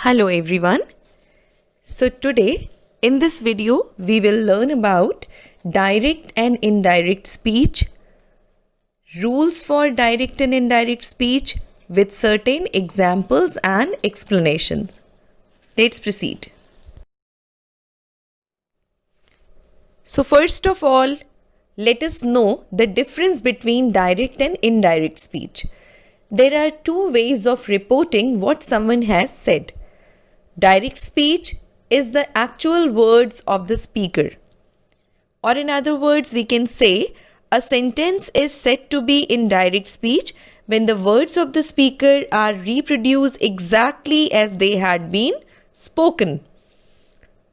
Hello everyone. So today in this video we will learn about direct and indirect speech, rules for direct and indirect speech with certain examples and explanations. Let's proceed. So first of all, let us know the difference between direct and indirect speech. There are two ways of reporting what someone has said. Direct speech is the actual words of the speaker. Or in other words, we can say a sentence is said to be in direct speech when the words of the speaker are reproduced exactly as they had been spoken.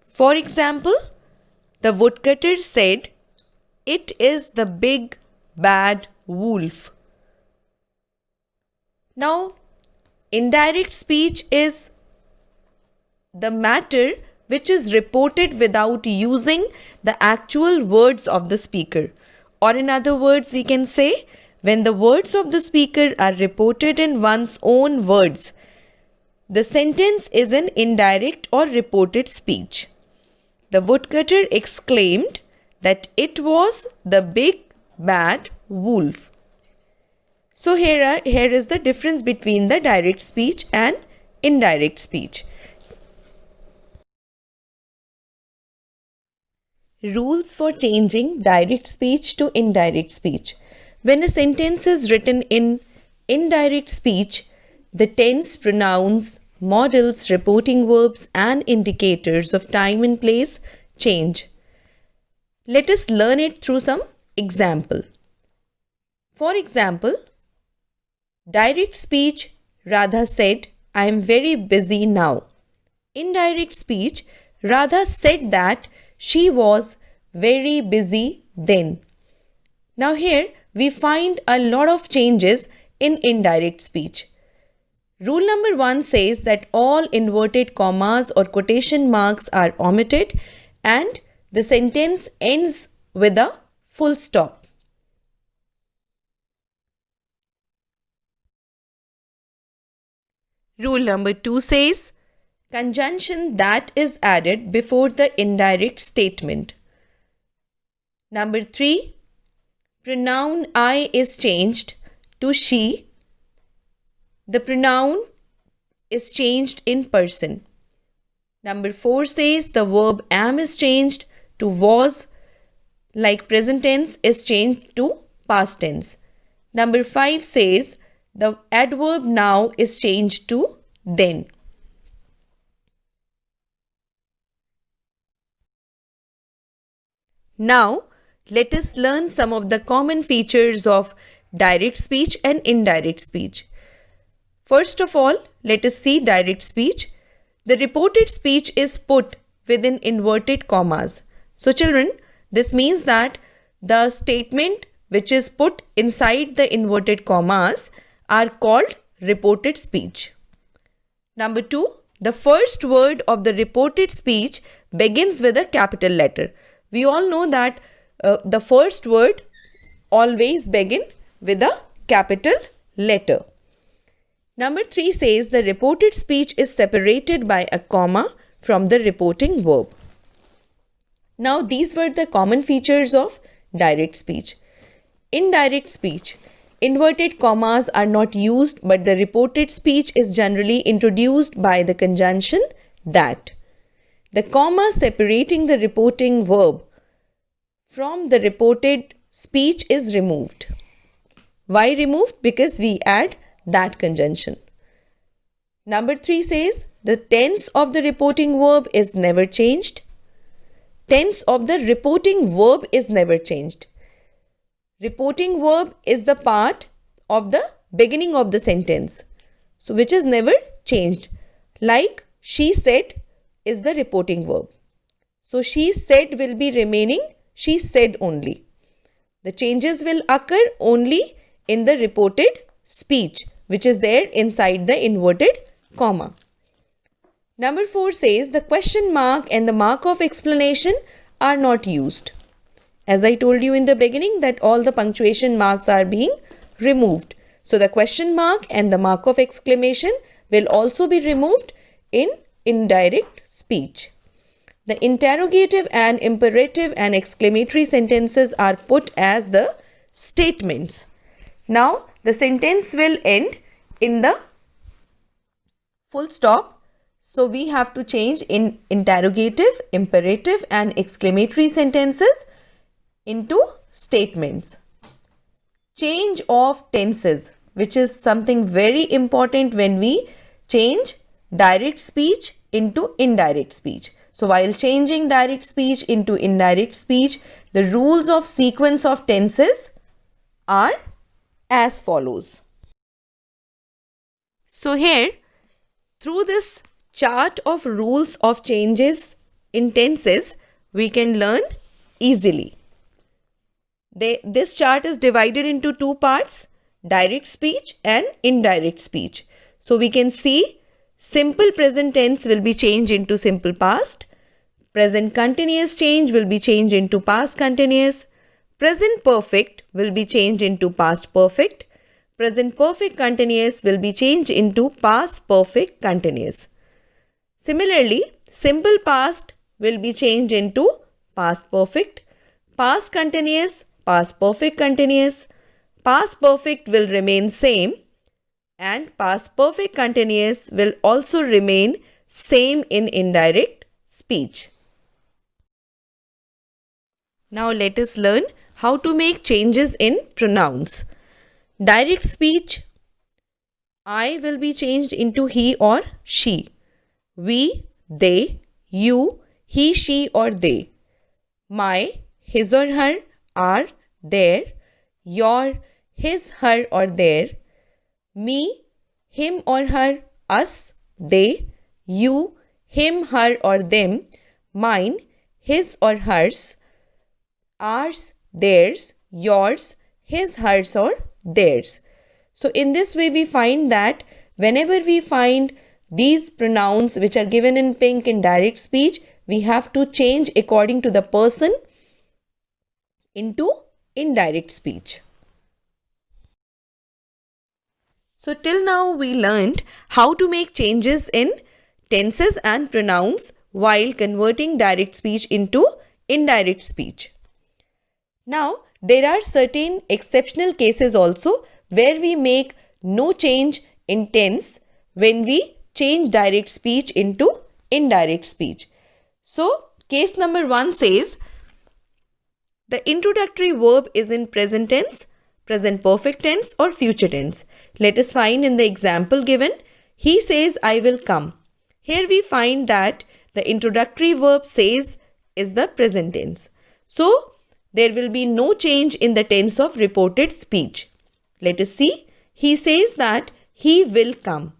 For example, the woodcutter said, "It is the big bad wolf." Now, indirect speech is the matter which is reported without using the actual words of the speaker. Or in other words, we can say when the words of the speaker are reported in one's own words, the sentence is an indirect or reported speech. The woodcutter exclaimed that it was the big bad wolf. So here is the difference between the direct speech and indirect speech. Rules for changing direct speech to indirect speech. When a sentence is written in indirect speech, the tense, pronouns, modals, reporting verbs and indicators of time and place change. Let us learn it through some example. For example, direct speech, Radha said, "I am very busy now." Indirect speech, Radha said that she was very busy then. Now here we find a lot of changes in indirect speech. Rule number 1 says that all inverted commas or quotation marks are omitted and the sentence ends with a full stop. Rule number 2 says conjunction that is added before the indirect statement. Number 3, pronoun I is changed to she. The pronoun is changed in person. Number 4 says the verb am is changed to was, like present tense is changed to past tense. Number 5 says the adverb now is changed to then. Now, let us learn some of the common features of direct speech and indirect speech. First of all, let us see direct speech. The reported speech is put within inverted commas. So children, this means that the statement which is put inside the inverted commas are called reported speech. Number 2, the first word of the reported speech begins with a capital letter. We all know that the first word always begin with a capital letter. Number 3 says the reported speech is separated by a comma from the reporting verb. Now these were the common features of direct speech. Indirect speech. Inverted commas are not used, but the reported speech is generally introduced by the conjunction that. The comma separating the reporting verb from the reported speech is removed. Why removed? Because we add that conjunction. Number 3 says the tense of the reporting verb is never changed. Tense of the reporting verb is never changed. Reporting verb is the part of the beginning of the sentence, so which is never changed. Like she said is the reporting verb. So she said will be remaining she said only. The changes will occur only in the reported speech, which is there inside the inverted comma. Number 4 says the question mark and the mark of exclamation are not used. As I told you in the beginning that all the punctuation marks are being removed. So the question mark and the mark of exclamation will also be removed in indirect speech. The interrogative and imperative and exclamatory sentences are put as the statements. Now, the sentence will end in the full stop. So, we have to change in interrogative, imperative and exclamatory sentences into statements. Change of tenses, which is something very important when we change direct speech into indirect speech. So, while changing direct speech into indirect speech, the rules of sequence of tenses are as follows. So, here through this chart of rules of changes in tenses, we can learn easily. This chart is divided into two parts, direct speech and indirect speech. So, we can see simple present tense will be changed into simple past, present continuous change will be changed into past continuous, present perfect will be changed into past perfect, present perfect continuous will be changed into past perfect continuous. Similarly, simple past will be changed into past perfect, past continuous, past perfect continuous, past perfect will remain same and past perfect continuous will also remain same in indirect speech. Now let us learn how to make changes in pronouns. Direct speech, I will be changed into he or she. We, they, you, he, she or they. My, his or her, are, their. Your, his, her or their. Me, him or her, us, they. You, him, her or them. Mine, his or hers. Ours, theirs. Yours, his, hers or theirs. So in this way we find that whenever we find these pronouns which are given in pink in direct speech, we have to change according to the person into indirect speech. So till now we learned how to make changes in tenses and pronouns while converting direct speech into indirect speech. Now there are certain exceptional cases also where we make no change in tense when we change direct speech into indirect speech. So, case number 1 says, the introductory verb is in present tense, present perfect tense or future tense. Let us find in the example given, he says, I will come. Here we find that the introductory verb says is the present tense. So, there will be no change in the tense of reported speech. Let us see, he says that he will come.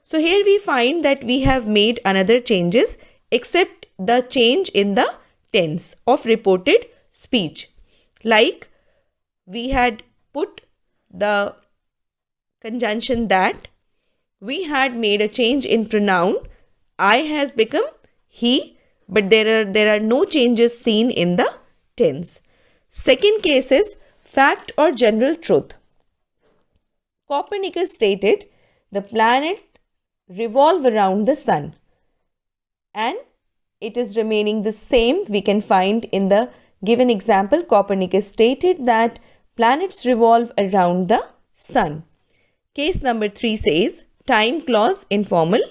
So here we find that we have made another changes except the change in the tense of reported speech. Like we had put the conjunction that, we had made a change in pronoun, I has become he, but there are no changes seen in the tense. Second case is fact or general truth. Copernicus stated the planet revolve around the sun and it is remaining the same. We can find in the given example, Copernicus stated that planets revolve around the sun. Case number 3 says, time clause informal.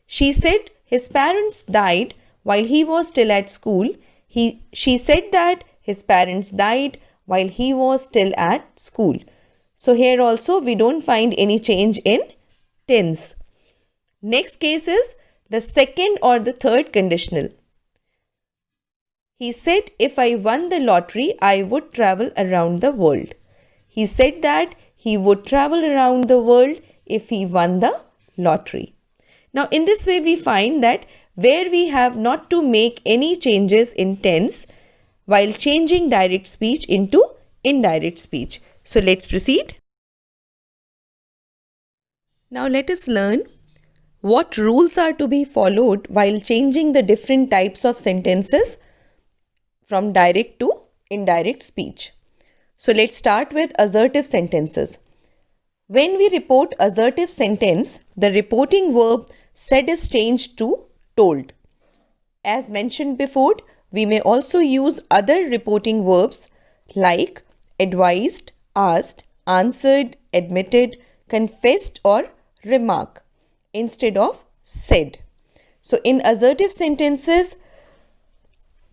She said his parents died while he was still at school. She said that his parents died while he was still at school. So here also we don't find any change in tense. Next case is the second or the third conditional. He said if I won the lottery, I would travel around the world. He said that he would travel around the world if he won the lottery. Now in this way we find that where we have not to make any changes in tense while changing direct speech into indirect speech. So let's proceed. Now let us learn what rules are to be followed while changing the different types of sentences from direct to indirect speech. So let's start with assertive sentences. When we report assertive sentence, the reporting verb said is changed to told. As mentioned before, we may also use other reporting verbs like advised, asked, answered, admitted, confessed or remark instead of said. So in assertive sentences,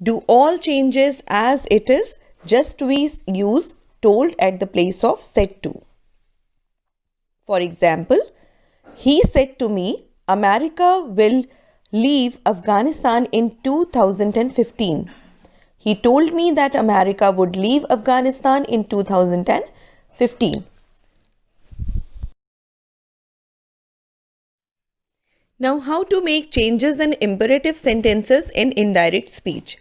do all changes as it is, just we use told at the place of said to. For example, he said to me, America will leave Afghanistan in 2015. He told me that America would leave Afghanistan in 2015. Now, how to make changes in imperative sentences in indirect speech?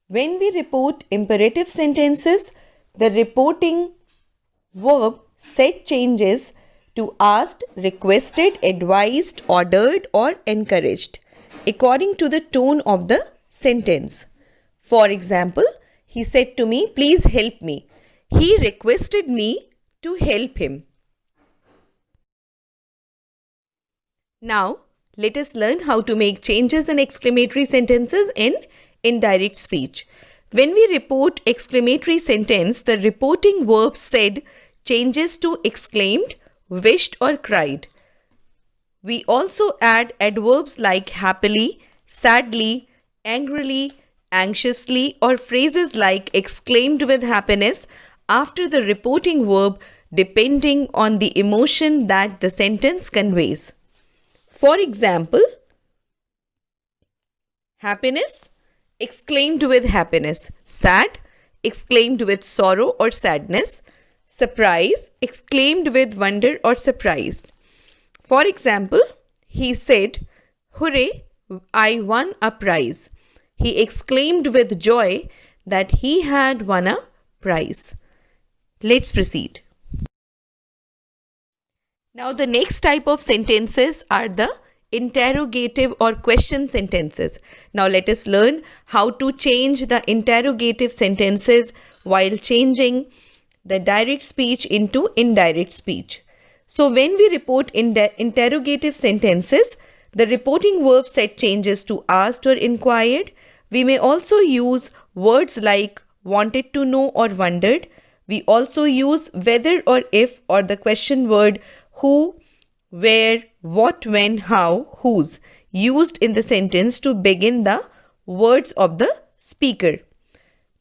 When we report imperative sentences, the reporting verb said changes to asked, requested, advised, ordered or encouraged according to the tone of the sentence. For example, he said to me, please help me. He requested me to help him. Now, let us learn how to make changes in exclamatory sentences in indirect speech. When we report exclamatory sentence, the reporting verb said changes to exclaimed, wished or cried. We also add adverbs like happily, sadly, angrily, anxiously or phrases like exclaimed with happiness after the reporting verb depending on the emotion that the sentence conveys. For example, happiness, exclaimed with happiness. Sad, exclaimed with sorrow or sadness. Surprise, exclaimed with wonder or surprised. For example, he said, hooray, I won a prize. He exclaimed with joy that he had won a prize. Let's proceed. Now the next type of sentences are the interrogative or question sentences. Now let us learn how to change the interrogative sentences while changing the direct speech into indirect speech. So when we report interrogative sentences, the reporting verb set changes to asked or inquired. We may also use words like wanted to know or wondered. We also use whether or if or the question word who, where, what, when, how, whose used in the sentence to begin the words of the speaker.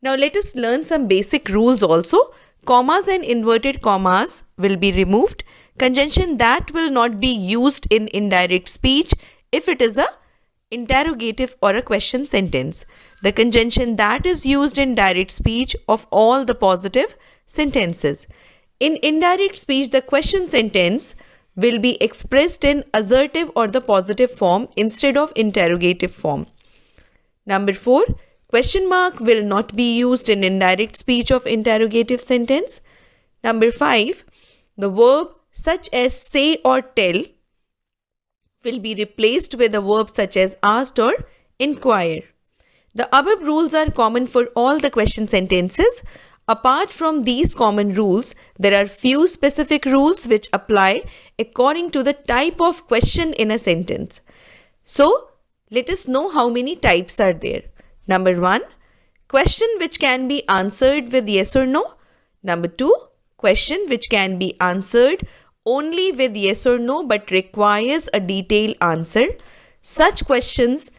Now let us learn some basic rules also. Commas and inverted commas will be removed. Conjunction that will not be used in indirect speech if it is a interrogative or a question sentence. The conjunction that is used in direct speech of all the positive sentences. In indirect speech, the question sentence will be expressed in assertive or the positive form instead of interrogative form. Number 4, question mark will not be used in indirect speech of interrogative sentence. Number 5, the verb such as say or tell will be replaced with a verb such as asked or inquire. The above rules are common for all the question sentences. Apart from these common rules, there are few specific rules which apply according to the type of question in a sentence. So, let us know how many types are there. Number 1, question which can be answered with yes or no. Number 2, question which can be answered only with yes or no but requires a detailed answer. Such questions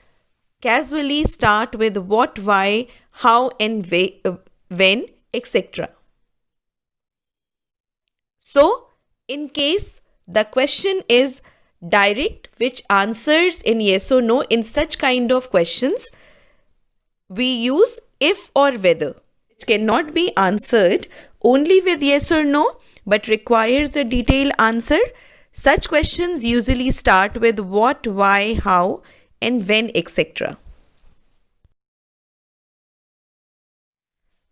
casually start with what, why, how and when, etc. So, in case the question is direct which answers in yes or no, in such kind of questions, we use if or whether, which cannot be answered only with yes or no but requires a detailed answer. Such questions usually start with what, why, how and when, etc.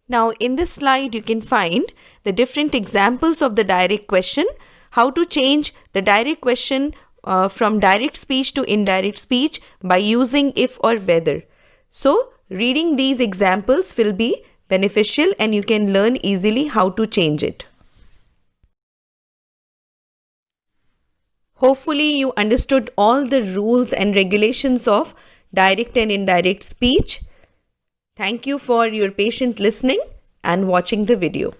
Now in this slide you can find the different examples of the direct question, how to change the direct question from direct speech to indirect speech by using if or whether. So reading these examples will be beneficial and you can learn easily how to change it. Hopefully you understood all the rules and regulations of direct and indirect speech. Thank you for your patient listening and watching the video.